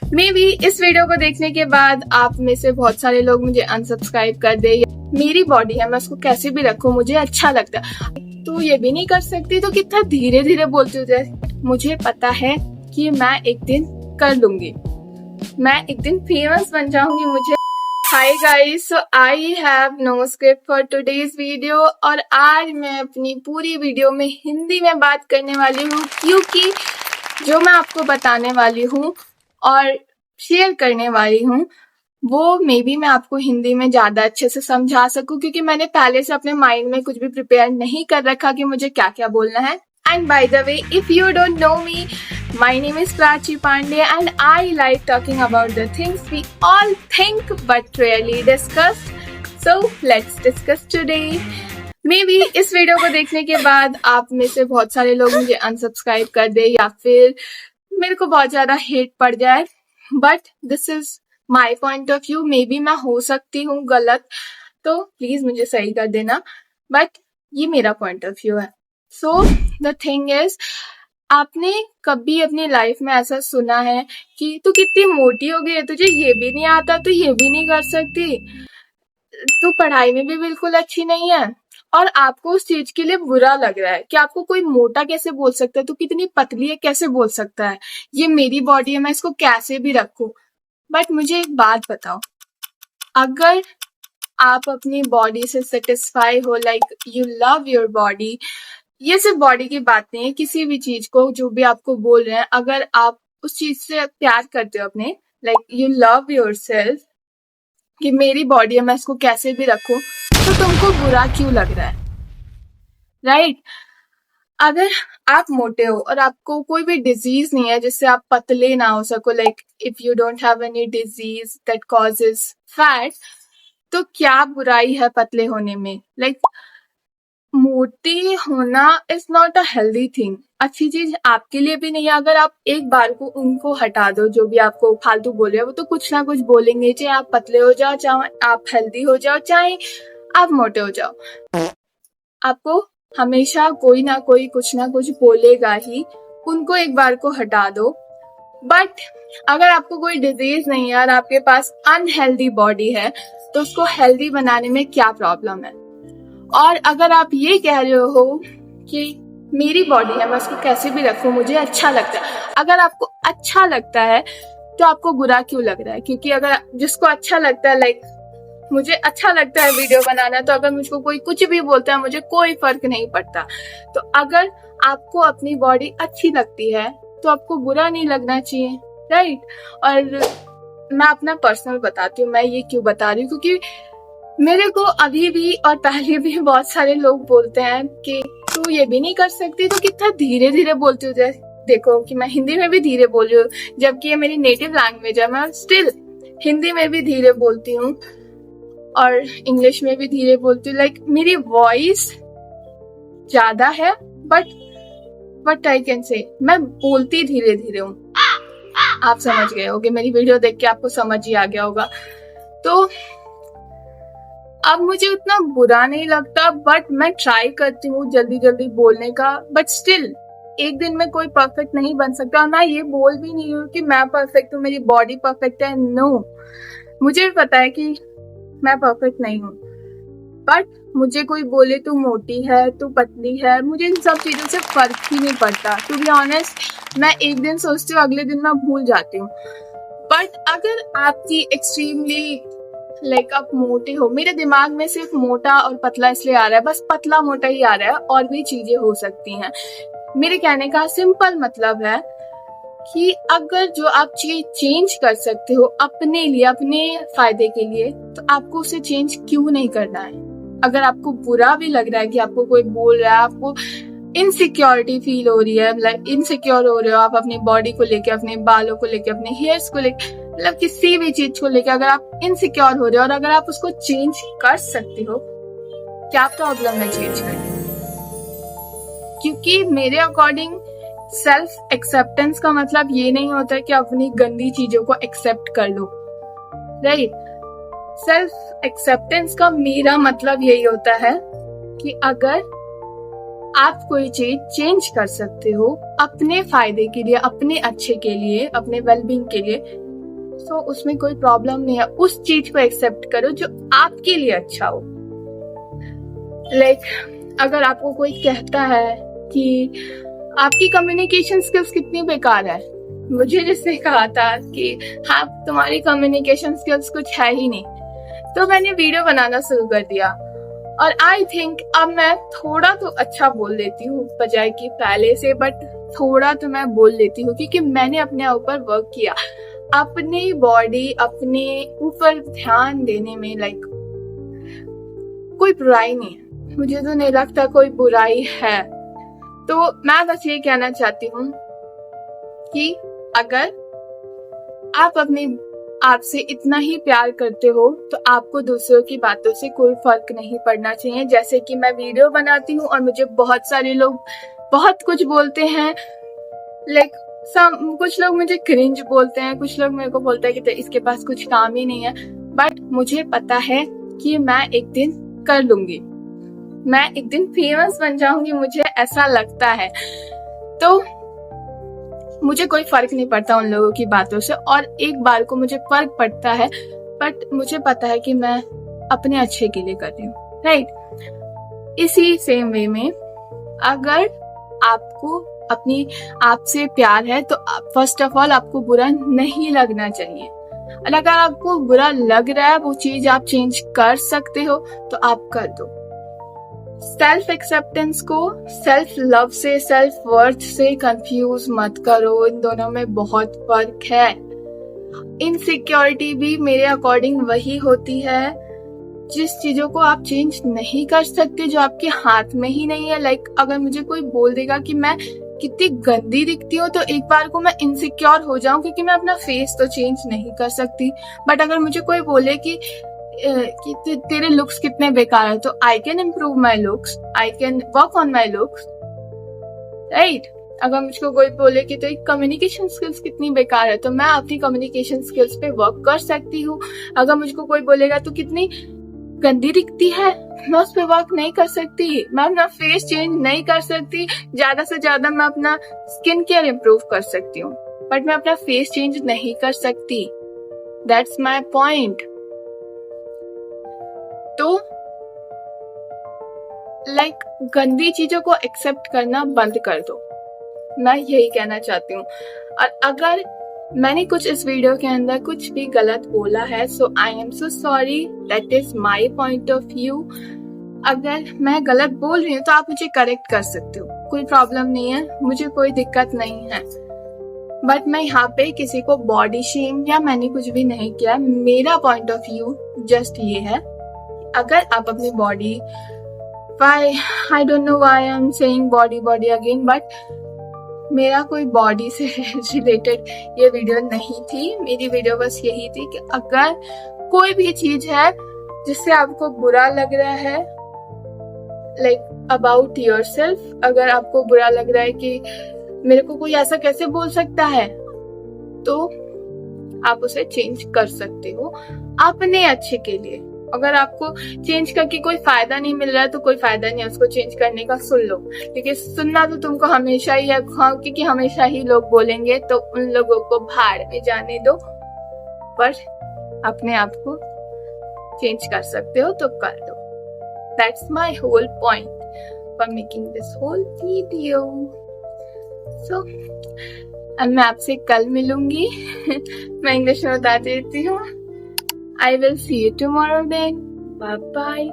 May be इस video को देखने के बाद आप में से बहुत सारे लोग मुझे अनसब्सक्राइब कर दे। मेरी बॉडी है, मैं उसको कैसे भी रखूं, मुझे अच्छा लगता है। तो ये भी नहीं कर सकती तो कितना धीरे धीरे बोलती हूँ। मुझे पता है कि मैं एक दिन कर लूंगी, मैं एक दिन फेमस बन जाऊंगी। मुझे hi guys, so I have no script for today's video और आज मैं अपनी पूरी वीडियो में हिंदी में बात करने वाली हूँ, क्योंकि जो मैं आपको बताने वाली हूँ और शेयर करने वाली हूँ वो मे बी मैं आपको हिंदी में ज्यादा अच्छे से समझा सकूं, क्योंकि मैंने पहले से अपने माइंड में कुछ भी प्रिपेयर नहीं कर रखा कि मुझे क्या क्या बोलना है। And by the way, if you don't know me, my name is Prachi Pandey and I like talking about the things we all think but rarely discuss. So let's discuss today. Maybe इस video को देखने के बाद आप में से बहुत सारे लोग मुझे अनसब्सक्राइब कर दे या फिर मेरे को बहुत ज्यादा हेट पड़ जाए, but this is my point of view. May be मैं हो सकती हूँ गलत, तो प्लीज मुझे सही कर देना, बट ये मेरा पॉइंट ऑफ व्यू है। सो द थिंग इज, आपने कभी अपनी लाइफ में ऐसा सुना है कि तू कितनी मोटी हो गई है, तुझे ये भी नहीं आता, तू ये भी नहीं कर सकती, तू पढ़ाई में भी बिल्कुल अच्छी नहीं है, और आपको उस चीज के लिए बुरा लग रहा है कि आपको कोई मोटा कैसे बोल सकता है, तू कितनी पतली है कैसे बोल सकता है, ये मेरी बॉडी है, मैं इसको कैसे भी रखूं। बट मुझे एक बात बताओ, अगर आप अपनी बॉडी से सेटिस्फाई हो, like you love your body, ये सिर्फ बॉडी की बात नहीं है, किसी भी चीज को जो भी आपको बोल रहे हैं, अगर आप उस चीज से प्यार करते हो अपने, like you love your self कि मेरी बॉडी है मैं इसको कैसे भी रखूं, तो तुमको बुरा क्यों लग रहा है, राइट? अगर आप मोटे हो और आपको कोई भी डिजीज नहीं है जिससे आप पतले ना हो सको, like if you don't have any disease that causes fat, तो क्या बुराई है पतले होने में? लाइक मोटी होना is not a healthy thing, अच्छी चीज आपके लिए भी नहीं है। अगर आप एक बार को उनको हटा दो जो भी आपको फालतू बोल रहे हैं, वो तो कुछ ना कुछ बोलेंगे, चाहे आप पतले हो जाओ, चाहे आप हेल्दी हो जाओ, चाहे आप मोटे हो जाओ, आपको हमेशा कोई ना कोई कुछ ना कुछ बोलेगा ही। उनको एक बार को हटा दो। बट अगर आपको कोई डिजीज नहीं है और आपके पास अनहेल्दी बॉडी है, तो उसको हेल्दी बनाने में क्या प्रॉब्लम है? और अगर आप ये कह रहे हो कि मेरी बॉडी है मैं उसको कैसे भी रखूं, मुझे अच्छा लगता है, अगर आपको अच्छा लगता है तो आपको बुरा क्यों लग रहा है? क्योंकि अगर जिसको अच्छा लगता है, लाइक मुझे अच्छा लगता है वीडियो बनाना, तो अगर मुझको कोई कुछ भी बोलता है मुझे कोई फर्क नहीं पड़ता। तो अगर आपको अपनी बॉडी अच्छी लगती है तो आपको बुरा नहीं लगना चाहिए, राइट? और मैं अपना पर्सनल बताती हूँ, मैं ये क्यों बता रही हूँ, क्योंकि मेरे को अभी भी और पहले भी बहुत सारे लोग बोलते हैं कि तू ये भी नहीं कर सकती, तो कितना धीरे धीरे बोलती हूँ। देखो कि मैं हिंदी में भी धीरे बोल रही हूँ, जबकि ये मेरी नेटिव लैंग्वेज है, मैं स्टिल हिंदी में भी धीरे बोलती हूँ और इंग्लिश में भी धीरे बोलती हूँ। लाइक मेरी वॉइस ज्यादा है, बट आई कैन से मैं बोलती धीरे धीरे हूँ। आप समझ गए होगे, मेरी वीडियो देख के आपको समझ ही आ गया होगा। तो अब मुझे उतना बुरा नहीं लगता, बट मैं ट्राई करती हूँ जल्दी जल्दी बोलने का। बट स्टिल एक दिन में कोई परफेक्ट नहीं बन सकता, और मैं ये बोल भी नहीं हूँ कि मैं परफेक्ट हूँ, मेरी बॉडी परफेक्ट है। नो, मुझे भी पता है कि मैं परफेक्ट नहीं हूँ, बट मुझे कोई बोले तू मोटी है, तू पतली है, मुझे इन सब चीजों से फर्क ही नहीं पड़ता। टू बी ऑनेस्ट, मैं एक दिन सोचती हूँ, अगले दिन मैं भूल जाती हूँ। बट अगर आपकी एक्सट्रीमली लाइक आप मोटे हो, मेरे दिमाग में सिर्फ मोटा और पतला इसलिए आ रहा है, बस पतला मोटा ही आ रहा है, और भी चीजें हो सकती हैं। मेरे कहने का सिंपल मतलब है कि अगर जो आप चीज चेंज कर सकते हो अपने लिए, अपने फायदे के लिए, तो आपको उसे चेंज क्यों नहीं करना है? अगर आपको बुरा भी लग रहा है कि आपको कोई बोल रहा है, आपको इनसिक्योरिटी फील हो रही है, लाइक इनसिक्योर हो रहे हो आप अपनी बॉडी को लेके, अपने बालों को लेके, अपने हेयर्स को लेके, मतलब किसी भी चीज को लेके अगर आप इनसिक्योर हो रहे हो और अगर आप उसको चेंज कर सकते हो, क्या प्रॉब्लम है चेंज करने? क्योंकि मेरे अकॉर्डिंग सेल्फ एक्सेप्टेंस का मतलब ये नहीं होता है कि अपनी गंदी चीजों को एक्सेप्ट कर लो, राइट? सेल्फ एक्सेप्टेंस का मेरा मतलब यही होता है कि अगर आप कोई चीज चेंज कर सकते हो अपने फायदे के लिए, अपने अच्छे के लिए, अपने वेलबींग के लिए, सो उसमें कोई प्रॉब्लम नहीं है। उस चीज को एक्सेप्ट करो जो आपके लिए अच्छा हो। लाइक अगर आपको कोई कहता है कि आपकी कम्युनिकेशन स्किल्स कितनी बेकार है, मुझे जिसने कहा था कि हाँ तुम्हारी कम्युनिकेशन स्किल्स कुछ है ही नहीं, तो मैंने वीडियो बनाना शुरू कर दिया और आई थिंक अब मैं थोड़ा तो अच्छा बोल लेती हूँ बजाय कि पहले से, बट थोड़ा तो मैं बोल लेती हूँ क्योंकि मैंने अपने ऊपर वर्क किया, अपनी बॉडी अपने ऊपर ध्यान देने में। लाइक कोई बुराई नहीं है, मुझे तो नहीं लगता कोई बुराई है। तो मैं बस ये कहना चाहती हूँ कि अगर आप अपने आप से इतना ही प्यार करते हो तो आपको दूसरों की बातों से कोई फर्क नहीं पड़ना चाहिए। जैसे कि मैं वीडियो बनाती हूँ और मुझे बहुत सारे लोग बहुत कुछ बोलते हैं, लाइक कुछ लोग मुझे क्रिंज बोलते हैं, कुछ लोग मेरे को बोलते हैं कि इसके पास कुछ काम ही नहीं है, बट मुझे पता है कि मैं एक दिन कर लूंगी, मैं एक दिन फेमस बन जाऊंगी, मुझे ऐसा लगता है। तो मुझे कोई फर्क नहीं पड़ता उन लोगों की बातों से, और एक बार को मुझे फर्क पड़ता है, बट मुझे पता है कि मैं अपने अच्छे के लिए कर रही हूँ, राइट। इसी सेम वे में अगर आपको अपनी आप से प्यार है तो फर्स्ट ऑफ ऑल आपको बुरा नहीं लगना चाहिए, और अगर आपको बुरा लग रहा है, वो चीज आप चेंज कर सकते हो तो आप कर दो। सेल्फ एक्सेप्टेंस को सेल्फ लव से, सेल्फ वर्थ से कंफ्यूज मत करो, इन दोनों में बहुत फर्क है। इनसिक्योरिटी भी मेरे अकॉर्डिंग वही होती है जिस चीजों को आप चेंज नहीं कर सकते, जो आपके हाथ में ही नहीं है। लाइक अगर मुझे कोई बोल देगा कि मैं कितनी गंदी दिखती हूँ तो एक बार को मैं इनसिक्योर हो जाऊं क्योंकि मैं अपना फेस तो चेंज नहीं कर सकती। बट अगर मुझे कोई बोले कि तेरे लुक्स कितने बेकार है, तो I can improve my looks, I can work on my looks, right. अगर मुझको कोई बोले कि तेरी कम्युनिकेशन स्किल्स कितनी बेकार है, तो मैं अपनी कम्युनिकेशन स्किल्स पे वर्क कर सकती हूँ। अगर मुझको कोई बोलेगा तो कितनी गंदी दिखती है, मैं उस पर वर्क नहीं कर सकती, मैं अपना फेस चेंज नहीं कर सकती, ज्यादा से ज्यादा मैं अपना स्किन केयर इम्प्रूव कर सकती हूँ, बट मैं अपना फेस चेंज नहीं कर सकती। That's my point. तो लाइक गंदी चीजों को एक्सेप्ट करना बंद कर दो, मैं यही कहना चाहती हूँ। और अगर मैंने कुछ इस वीडियो के अंदर कुछ भी गलत बोला है, so I am so sorry, that is my point of view. अगर मैं गलत बोल रही हूँ तो आप मुझे करेक्ट कर सकते हो, कोई प्रॉब्लम नहीं है, मुझे कोई दिक्कत नहीं है। बट मैं यहाँ पे किसी को बॉडी शेम या मैंने कुछ भी नहीं किया। मेरा पॉइंट ऑफ व्यू जस्ट ये है, अगर आप अपनी body, I don't know why I am saying body again, but मेरा कोई बॉडी से रिलेटेड ये वीडियो नहीं थी। मेरी वीडियो बस यही थी कि अगर कोई भी चीज है जिससे आपको बुरा लग रहा है, लाइक अबाउट योरसेल्फ, अगर आपको बुरा लग रहा है कि मेरे को कोई ऐसा कैसे बोल सकता है, तो आप उसे चेंज कर सकते हो अपने अच्छे के लिए। अगर आपको चेंज करके कोई फायदा नहीं मिल रहा है तो कोई फायदा नहीं है उसको चेंज करने का, सुन लो, क्योंकि सुनना तो तुमको हमेशा ही है, क्योंकि हमेशा ही लोग बोलेंगे, तो उन लोगों को भाड़ में जाने दो। पर अपने आप को चेंज कर सकते हो तो कर दो। That's my whole point for making this whole video. So मैं आपसे कल मिलूंगी। मैं इंग्लिश में बता देती हूँ। I will see you tomorrow then. Bye bye.